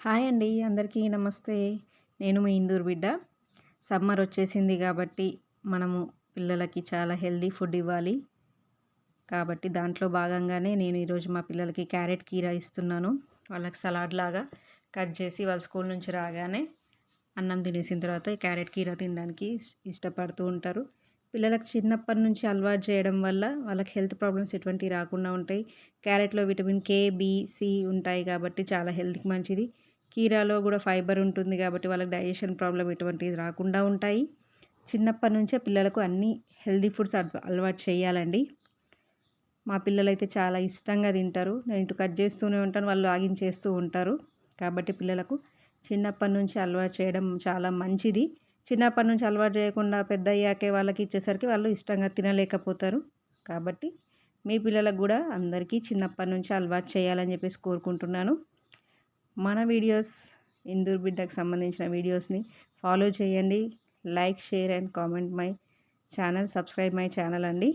Hi అండి. అందరికీ నమస్తే. నేను మీ ఇందూరు బిడ్డ. సమ్మర్ వచ్చేసింది కాబట్టి మనము పిల్లలకి చాలా హెల్తీ ఫుడ్ ఇవ్వాలి. కాబట్టి దాంట్లో భాగంగానే నేను ఈరోజు మా పిల్లలకి క్యారెట్ కీరా ఇస్తున్నాను. వాళ్ళకి సలాడ్ లాగా కట్ చేసి వాళ్ళు స్కూల్ నుంచి రాగానే అన్నం తినేసిన తర్వాత ఈ క్యారెట్ కీరా తినడానికి ఇష్టపడుతూ ఉంటారు. పిల్లలకు చిన్నప్పటి నుంచి అలవాటు చేయడం వల్ల వాళ్ళకి హెల్త్ ప్రాబ్లమ్స్ ఎటువంటివి రాకుండా ఉంటాయి. క్యారెట్‌లో విటమిన్ కే, బి, సి ఉంటాయి కాబట్టి చాలా హెల్త్‌కి మంచిది. కీరాలో కూడా ఫైబర్ ఉంటుంది కాబట్టి వాళ్ళకి డైజెషన్ ప్రాబ్లమ్ ఎటువంటిది రాకుండా ఉంటాయి. చిన్నప్పటి నుంచే పిల్లలకు అన్నీ హెల్తీ ఫుడ్స్ అలవాటు చేయాలండి. మా పిల్లలైతే చాలా ఇష్టంగా తింటారు. నేను ఇటు కట్ చేస్తూనే ఉంటాను. వాళ్ళు లాగించేస్తూ ఉంటారు. కాబట్టి పిల్లలకు చిన్నప్పటి నుంచి అలవాటు చేయడం చాలా మంచిది. చిన్నప్పటి నుంచి అలవాటు చేయకుండా పెద్దయ్యాకే వాళ్ళకి ఇచ్చేసరికి వాళ్ళు ఇష్టంగా తినలేకపోతారు. కాబట్టి మీ పిల్లలకు కూడా అందరికీ చిన్నప్పటి నుంచి అలవాటు చేయాలని చెప్పేసి కోరుకుంటున్నాను. మన వీడియోస్ ఇందూర్ బిడ్డకు సంబంధించిన వీడియోస్ని ఫాలో చేయండి. Like, share and comment my channel, subscribe my channel అండి.